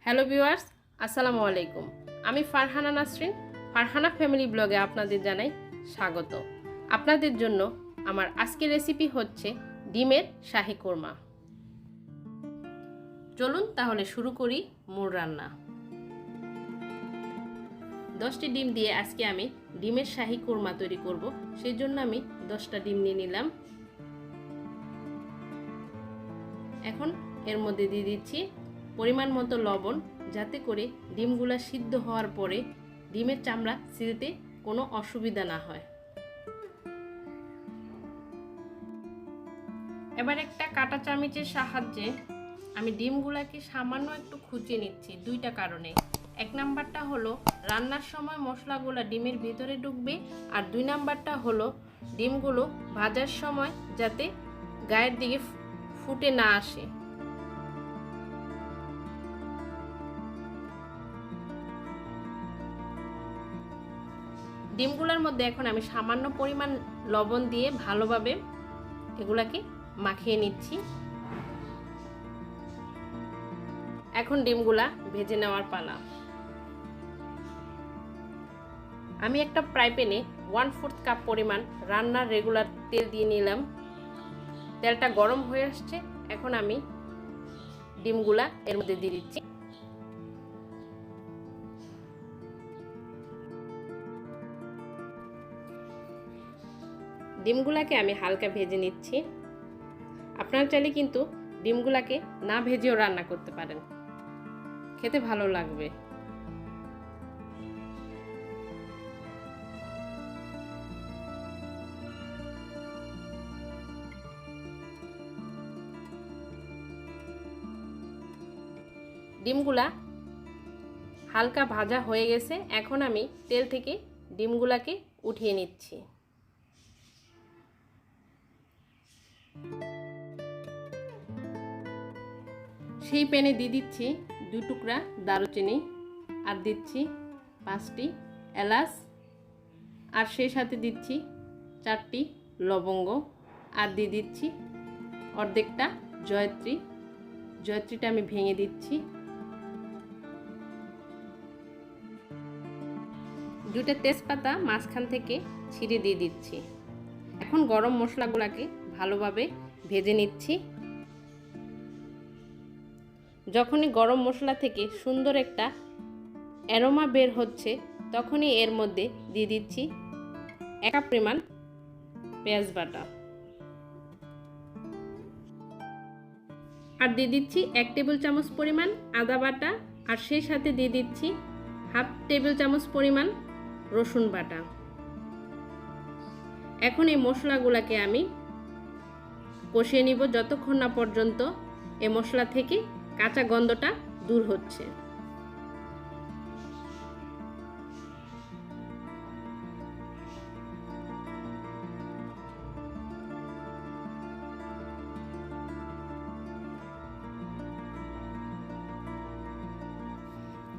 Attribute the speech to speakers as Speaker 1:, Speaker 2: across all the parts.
Speaker 1: Hello viewers, আসসালামু আলাইকুম। আমি ফারহানা নাসরিন, ফারহানা ফ্যামিলি ব্লগে আপনাদের জানাই স্বাগত। আপনাদের জন্য আমার আজকের রেসিপি হচ্ছে ডিমের শাহি কোরমা। চলুন তাহলে শুরু করি মূল রান্না। 10টি ডিম দিয়ে আজকে আমি ডিমের শাহি কোরমা তৈরি করব। সেই জন্য আমি 10টা ডিম নিয়ে নিলাম। এখন এর মধ্যে দিয়ে দিচ্ছি পরিমাণ মতো লবণ, যাতে করে ডিমগুলা সিদ্ধ হওয়ার পরে ডিমের চামড়া ছিলতে কোনো অসুবিধা না হয়। এবার একটা কাঁটা চামচের সাহায্যে আমি ডিমগুলাকে সামান্য একটু খুঁচিয়ে নিচ্ছি দুইটা কারণে। এক নাম্বারটা হলো রান্নার সময় মশলাগুলা ডিমের ভিতরে ঢুকবে, আর 2 নাম্বারটা হলো ডিমগুলো ভাজার সময় যাতে গায়ের দিকে ফুটে না আসে। ডিমগুলোর মধ্যে এখন আমি সামান্য পরিমাণ লবণ দিয়ে ভালোভাবে এগুলাকে মাখিয়ে নিচ্ছি। এখন ডিমগুলা ভেজে নেওয়ার পালা। আমি একটা ফ্রাই প্যানে 1/4 কাপ পরিমাণ রান্নার রেগুলার তেল দিয়ে নিলাম। তেলটা গরম হয়ে আসছে, এখন আমি ডিমগুলা এর মধ্যে দিয়ে দিচ্ছি। ডিমগুলাকে আমি হালকা ভেজে নিচ্ছি। আপনারা চাইলে কিন্তু ডিমগুলাকে না ভেজেও রান্না করতে পারেন, খেতে ভালো লাগবে। ডিমগুলা হালকা ভাজা হয়ে গেছে, এখন আমি তেল থেকে ডিমগুলাকে উঠিয়ে নিচ্ছি। সেই প্যানে দিয়ে দিচ্ছি 2 টুকরা দারুচিনি, আর দিচ্ছি 5টি এলাচ, আর সেই সাথে দিচ্ছি 4টি লবঙ্গ, আর দিয়ে দিচ্ছি অর্ধেকটা জয়ত্রী। জয়ত্রীটা আমি ভেঙে দিচ্ছি। 2টা তেজপাতা মাঝখান থেকে ছিঁড়ে দিয়ে দিচ্ছি। এখন গরম মশলাগুলোকে ভালোভাবে ভেজে নিচ্ছি। যখনই গরম মশলা থেকে সুন্দর একটা অ্যারোমা বের হচ্ছে, তখনই এর মধ্যে দিয়ে দিচ্ছি 1 কাপ পরিমাণ পেঁয়াজ বাটা, আর দিয়ে দিচ্ছি 1 টেবিল চামচ পরিমাণ আদা বাটা, আর সেই সাথে দিয়ে দিচ্ছি 1/2 টেবিল চামচ পরিমাণ রসুন বাটা। এখন এই মশলাগুলোকে আমি কষিয়ে নিব যতক্ষণ না পর্যন্ত এই মশলা থেকে কাঁচা গন্ধটা দূর হচ্ছে।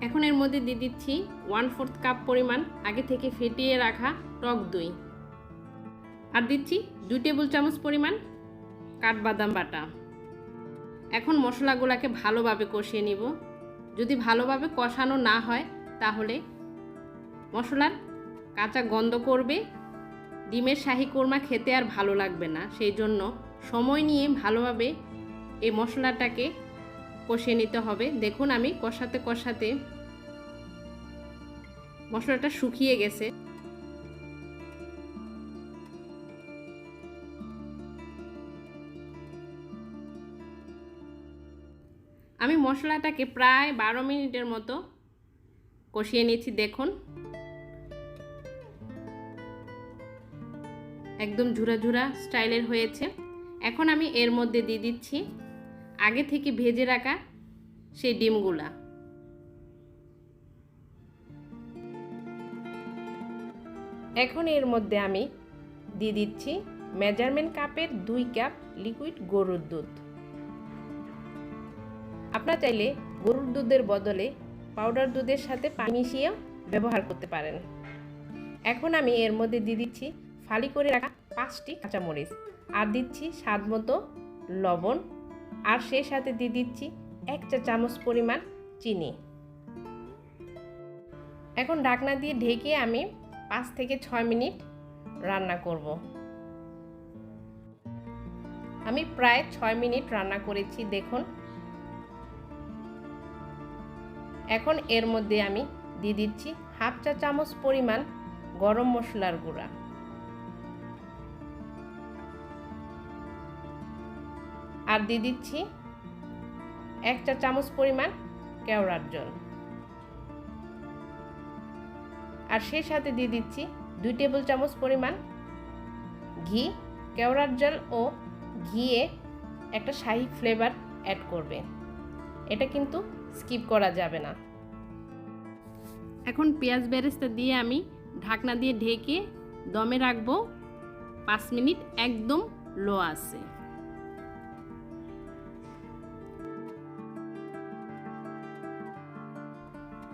Speaker 1: এখন এর মধ্যে দিয়ে দিচ্ছি 1/4 কাপ পরিমাণ আগে থেকে ফেটিয়ে রাখা টক দই, আর দিচ্ছি 2 টেবিল চামচ পরিমাণ কাঠবাদাম বাটা। এখন মশলাগুলোকে ভালোভাবে কষিয়ে নিব। যদি ভালোভাবে কষানো না হয় তাহলে মশলার কাঁচা গন্ধ করবে, ডিমের শাহি কোরমা খেতে আর ভালো লাগবে না। সেই জন্য সময় নিয়ে ভালোভাবে এই মশলাটাকে কষিয়ে নিতে হবে। দেখুন আমি কষাতে কষাতে মশলাটা শুকিয়ে গেছে। আমি মশলাটাকে প্রায় 12 মিনিটের মতো কষিয়ে নিয়েছি। দেখুন একদম ঝুরা ঝুরা স্টাইলের হয়েছে। এখন আমি এর মধ্যে দিয়ে দিচ্ছি আগে থেকে ভেজে রাখা সেই ডিমগুলা। এখন এর মধ্যে আমি দিয়ে দিচ্ছি মেজারমেন্ট কাপের 2 কাপ লিকুইড গরুর দুধ। আপনারা চাইলে গরুর দুধের বদলে পাউডার দুধের সাথে পানি মিশিয়েও ব্যবহার করতে পারেন। এখন আমি এর মধ্যে দিয়ে দিচ্ছি ফালি করে রাখা 5টি কাঁচামরিচ, আর দিচ্ছি স্বাদমতো লবণ, আর সেই সাথে দিয়ে দিচ্ছি 1 চা চামচ পরিমাণ চিনি। এখন ঢাকনা দিয়ে ঢেকে আমি 5 থেকে 6 মিনিট রান্না করব। আমি প্রায় 6 মিনিট রান্না করেছি, দেখুন। এখন এর মধ্যে আমি দিয়ে দিচ্ছি হাফ চা চামচ পরিমাণ গরম মশলার গুঁড়া, আর দিয়ে দিচ্ছি 1 চা চামচ পরিমাণ কেওড়ার জল, আর সেই সাথে দিয়ে দিচ্ছি 2 টেবিল চামচ পরিমাণ ঘি। কেওড়ার জল ও ঘিয়ে একটা শাহি ফ্লেভার অ্যাড করবে, এটা কিন্তু স্কিপ করা যাবে না। এখন পেঁয়াজ বেরেস্তা দিয়ে আমি ঢাকনা দিয়ে ঢেকে দমে রাখবো 5 মিনিট, একদম লো আছে।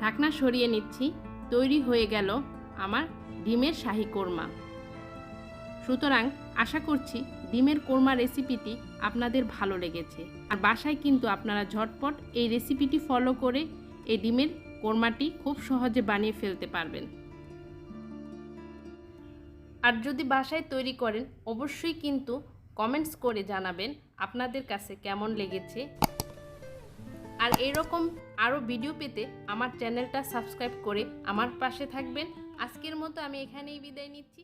Speaker 1: ঢাকনা সরিয়ে নিচ্ছি। তৈরি হয়ে গেল আমার ডিমের শাহি কোরমা। সুতরাং আশা করছি ডিমের কোরমা রেসিপিটি আপনাদের ভালো লেগেছে, আর বাসায় কিন্তু আপনারা ঝটপট এই রেসিপিটি ফলো করে এই ডিমের কোরমাটি খুব সহজে বানিয়ে ফেলতে পারবেন। আর যদি বাসায় তৈরি করেন অবশ্যই কিন্তু কমেন্টস করে জানাবেন আপনাদের কাছে কেমন লেগেছে। আর এরকম আরও ভিডিও পেতে আমার চ্যানেলটা সাবস্ক্রাইব করে আমার পাশে থাকবেন। আজকের মতো আমি এখানেই বিদায় নিচ্ছি।